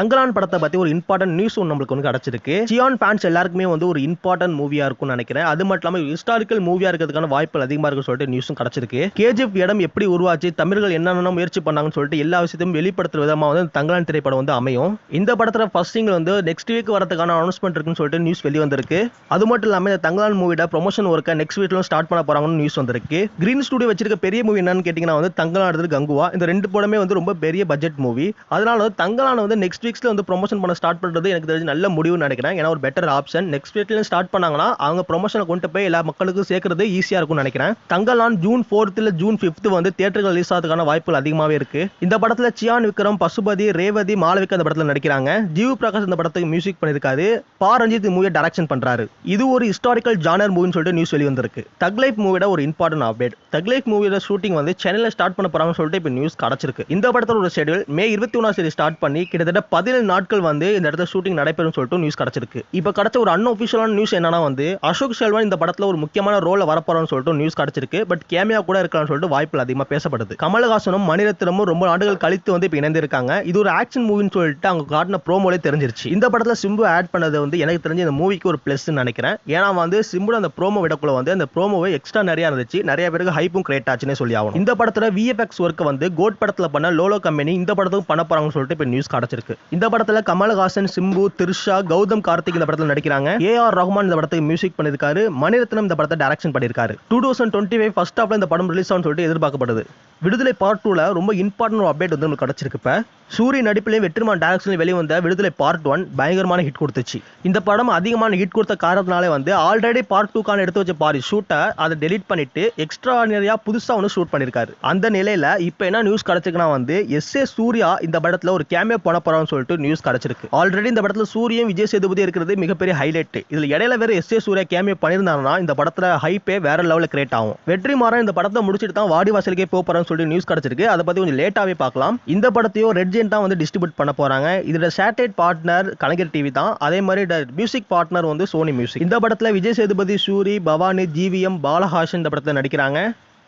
தங்கலான் படத்தை பத்தி ஒரு இம்பார்ட்டன்ட் நியூஸ் நம்மளுக்கு வந்து கிடைச்சிருக்கு. சியான் ஃபேன்ஸ் எல்லாருக்குமே வந்து ஒரு இம்பார்ட்டன்ட் மூவியா இருக்கும்னு நினைக்கிறேன். அது மட்டும் இல்லாம ஹிஸ்டாரிக்கல் மூவியா இருக்கிறதுக்கான வாய்ப்புகள் அதிகமா இருக்குன்னு சொல்லிட்டு நியூஸும் கிடைச்சிருக்கு. கேஜிஎஃப் இடம் எப்படி உருவாச்சு, தமிழர்கள் என்னென்ன முயற்சி பண்ணாங்கன்னு சொல்லிட்டு எல்லா விஷயத்தையும் வெளிப்படுத்துற விதமா வந்து தங்கலான் திரைப்படம் வந்து அமையும். இந்த படத்துல ஃபர்ஸ்ட் சிங்கிள் வந்து நெக்ஸ்ட் வீக் வரதுக்கான அனௌன்ஸ்மெண்ட் இருக்குன்னு சொல்லிட்டு நியூஸ் வெளிய வந்திருக்கு. அது மட்டும் இல்லாம இந்த தங்கலான் மூவியோட ப்ரொமோஷன் ஒர்க்கை நெக்ஸ்ட் வீக்ல ஸ்டார்ட் பண்ண போறாங்கன்னு நியூஸ் வந்திருக்கு. கிரீன் ஸ்டுடியோ வச்சிருக்க பெரிய மூவி என்னன்னு கேட்டீங்கன்னா வந்து தங்கலான் கங்குவா. இந்த ரெண்டு படமே வந்து ரொம்ப பெரிய பட்ஜெட் மூவி. அதனால வந்து தங்கலான் வந்து நெக்ஸ்ட் வீக்ஸ்ல வந்து ப்ரொமோஷன் பண்ண ஸ்டார்ட் பண்றது எனக்கு தெரிஞ்சு நல்ல முடிவுன்னு நினைக்கிறேன். ஏன்னா ஒரு பெட்டர் ஆப்ஷன். நெக்ஸ்ட் வீக்ல ஸ்டார்ட் பண்ணாங்கன்னா அவங்க ப்ரொமோஷனை கொண்டு போய் எல்லா மக்களுக்கும் சேர்க்கிறது ஈஸியா இருக்கும்னு நினைக்கிறேன். தங்கலான் ஜூன் 4th இல்ல ஜூன் 5th வந்து தியேட்டர்கள் ரிலீஸ் ஆகிறதுக்கான வாய்ப்புகள் அதிகமாவே இருக்கு. இந்த படத்துல சியான் விக்ரம், பசுபதி, ரேவதி, மாளவிகா இந்த படத்துல நடிக்கிறாங்க. ஜீவ் பிரகாஷ் இந்த படத்துக்கு மியூசிக் பண்ணிருக்காரு. பா ரஞ்சித் மூவியை டைரக்ஷன் பண்றாரு. இது ஒரு ஹிஸ்டாரிக்கல் ஜானர் மூவின்னு சொல்லிட்டு நியூஸ் வெளிய வந்திருக்கு. தக் லைஃப் மூவியோட ஒரு இம்பார்ட்டன்ட் அப்டேட். தக் லைஃப் மூவியோட ஷூட்டிங் வந்து சென்னையில ஸ்டார்ட் பண்ண போறாங்கன்னு சொல்லிட்டு இப்போ நியூஸ் கிடைச்சிருக்கு. இந்த படத்தோட ஒரு ஷெட்யூல் மே 21 ஸ்டார்ட் பண்ணி கிட்டத்தட்ட 17 நாட்கள் வந்து இந்த இடத்துல ஷூட்டிங் நடைபெறும் சொல்லிட்டு நியூஸ் கிடைச்சிருக்கு. இப்போ கிடைச்ச ஒரு அன்அஃபிஷியலான நியூஸ் என்னன்னா வந்து அசோக் செல்வன் இந்த படத்துல ஒரு முக்கியமான ரோல்ல வரப்போறான்னு சொல்லிட்டு நியூஸ் கிடைச்சிருக்கு. பட் கேமியா கூட இருக்கலாம்னு சொல்லிட்டு வாய்ப்புகள் அதிகமா பேசப்படுது. கமலஹாசனும் மணிரத்னமும் ரொம்ப நாடுகள் கழித்து வந்து இப்போ இணைந்திருக்காங்க. இது ஒரு ஆக்ஷன் மூவின்னு சொல்லிட்டு அவங்க காட்டின ப்ரோமோலே தெரிஞ்சிருச்சு. இந்த படத்துல சிம்பு ஆட் பண்ணது வந்து எனக்கு தெரிஞ்சு இந்த மூவிக்கு ஒரு பிளஸ் நினைக்கிறேன். ஏன்னா வந்து சிம்பு அந்த ப்ரோமோ விடக்குள்ள வந்து அந்த ப்ரோமோவை எக்ஸ்ட்ரா நிறைய இருந்துச்சு. நிறைய பேருக்கு ஹைப்பும் கிரியேட் ஆச்சுன்னு சொல்லி ஆகும். இந்த படத்துல விஎஃப்எக்ஸ் ஒர்க் வந்து கோட் படத்துல பண்ண லோலோ கம்பெனி இந்த படத்துக்கு பண்ண போறாங்கன்னு சொல்லிட்டு இப்போ நியூஸ் கிடைச்சிருக்கு. இந்த படத்துல கமலஹாசன், சிம்பு, திரிஷா, கௌதம் கார்த்திக் இந்த படத்துல நடிக்கிறாங்க. ஏஆர் ரஹ்மான் இந்த படத்துக்கு மியூசிக் பண்ணிருக்காரு. மணிரத்னம் இந்த படத்தை டைரக்ஷன் பண்ணிருக்காரு. 2025 ஃபர்ஸ்ட் ஹாஃப்ல இந்த படம் ரிலீஸ் ஆகும்னு சொல்லிட்டு எதிர்பார்க்கப்படுது. விடுதலை பார்ட் 2ல ரொம்ப இம்பார்ட்டன்ட் அப்டேட் வந்து நமக்கு கிடைச்சிருக்கு. இப்ப சூரிய நடிப்பிலையும் வெற்றிமாறன் டைரக்ஷன்லையும் வெளியே வந்த விடுதலை பார்ட் 1 பயங்கரமான ஹிட் கொடுத்துச்சு. இந்த படம் அதிகமான ஹிட் கொடுத்த காரணத்தினாலே வந்து ஆல்ரெடி பார்ட் 2க்கான எடுத்து வச்ச பாதி ஷூட்டை அதை டெலிட் பண்ணிட்டு எக்ஸ்ட்ராடினரியா புதுசா ஒன்று ஷூட் பண்ணிருக்காரு. அந்த நிலையில இப்போ என்ன நியூஸ் கிடைச்சிருக்குன்னா வந்து எஸ்.ஏ. சூர்யா இந்த படத்துல ஒரு கேமியோ பண்ண போறான்னு சொல்லிட்டு நியூஸ் கிடைச்சிருக்கு. ஆல்ரெடி இந்த படத்துல சூரியன், விஜய் சேதுபதி இருக்கிறது மிகப்பெரிய ஹைலைட். இதுல இடையில வேற எஸ்.ஏ. சூர்யா கேமியோ பண்ணியிருந்தாங்கன்னா இந்த படத்துல ஹைப்பே வேற லெவல்ல கிரியேட் ஆகும். வெற்றிமாறன் இந்த படத்தை முடிச்சிட்டு தான் வாடி வாசலுக்கே போறான்னு சொல்லிட்டு நியூஸ் கிடைச்சிருக்கு. அதை பத்தி கொஞ்சம் லேட்டாவே பார்க்கலாம். இந்த படத்தையும் ரெட் ஜெயண்ட் தான் வந்து டிஸ்ட்ரிபியூட் பண்ண போறாங்க. இதோட சேட்டலைட் பார்ட்னர் கலைஞர் டிவி தான். அதே மாதிரி மியூசிக் பார்ட்னர் வந்து சோனி மியூசிக். இந்த படத்துல விஜய் சேதுபதி, சூரி, பவானி, ஜிவிஎம், பாலஹாசன் இந்த படத்துல நடிக்கிறாங்க.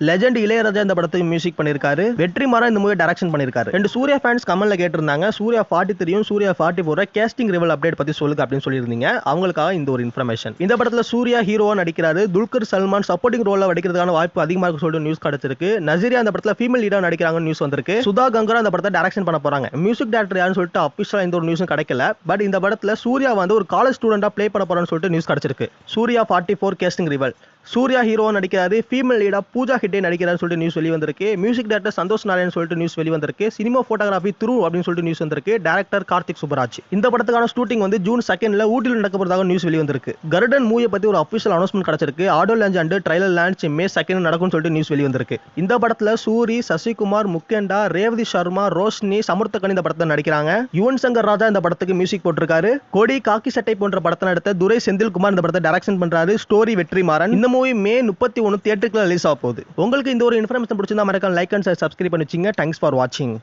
லெஜெண்ட் இளையராஜா இந்த படத்துக்கு மியூசிக் பண்ணிருக்காரு. வெற்றிமாறன் இந்த மூவி டைரக்ஷன் பண்ணிருக்காரு. ரெண்டு சூர்யா ஃபேன்ஸ் கமெண்ட்ல கேட்டிருந்தாங்க Suriya 43 Suriya 44 casting reveal update பத்தி சொல்லுங்க அப்படின்னு சொல்லியிருந்தீங்க. அவங்களுக்காக இந்த ஒரு இன்ஃபர்மேஷன். இந்த படத்துல சூர்யா ஹீரோவா நடிக்கிறாரு. துல்கர் சல்மான் சப்போர்ட்டிங் ரோல்ல நடிக்கிறதுக்கான வாய்ப்பு அதிகமா இருக்கு சொல்லிட்டு நியூஸ் கிடைச்சிருக்கு. நசீரியா இந்த படத்துல ஃபீமேல் லீடா நடிக்கிறாங்கன்னு நியூஸ் வந்திருக்கு. சுதா கங்கரா இந்த படத்தை டைரக்ஷன் பண்ண போறாங்க. மியூசிக் டைரக்டர் யாருன்னு சொல்லிட்டு அபிஷியலா இந்த ஒரு நியூஸும் கிடைக்கல. பட் இந்த படத்துல சூர்யா வந்து ஒரு காலேஜ் ஸ்டூடெண்டா ப்ளே பண்ண போறான்னு சொல்லிட்டு நியூஸ் கிடைச்சிருக்கு. Surya 44 casting rival. சூர்யா ஹீரோவா நடிக்கிறாரு. ஃபீமேல் லீடா பூஜா ஹெக்டே நடிக்கிறாரு சொல்லிட்டு நியூஸ் வெளிய வந்திருக்கு. மியூசிக் டைரக்டர் சந்தோஷ் நாராயண் சொல்லிட்டு நியூஸ் வெளிய வந்திருக்கு. சினிமா போட்டோகிராஃபி துரு அப்படின்னு சொல்லிட்டு நியூஸ் வந்திருக்கு. டைரக்டர் கார்த்திக் சுப்பராஜ். இந்த படத்துக்கான ஷூட்டிங் வந்து ஜூன் 2ல ஊட்டியில் நடக்க போறதாக நியூஸ் வெளிய வந்திருக்கு. கருடன் மூவியை பத்தி ஒரு அபிஷியல் அனௌன்ஸ்மெண்ட் கிடைச்சிருக்கு. Audio launch and trailer launch May 2 நடக்கும்னு சொல்லிட்டு நியூஸ் வெளிய வந்திருக்கு. இந்த படத்துல சூரி, சசிகுமார், முக்கேண்டா, ரேவதி சர்மா, ரோஷினி, சமுர்த்தகனி இந்த படத்தை நடிக்கிறாங்க. யுவன் சங்கர் ராஜா இந்த படத்துக்கு மியூசிக் போட்டிருக்காரு. கொடி, காக்கி சட்டை போன்ற படத்தை நடித்த துரை செந்தில்குமார் இந்த படத்தை டைரக்ஷன் பண்றாரு. ஸ்டோரி வெற்றிமாறன். இந்த மூவி மே 31 தியேட்டருக்கு ரிலீஸ் ஆக போகுது. உங்களுக்கு இந்த ஒரு இன்ஃபர்மேஷன் பிடிச்சிருந்தா மறக்காம லைக் அண்ட் சப்ஸ்கிரைப் பண்ணி வச்சுங்க. தேங்க்ஸ் ஃபார் வாட்சிங்.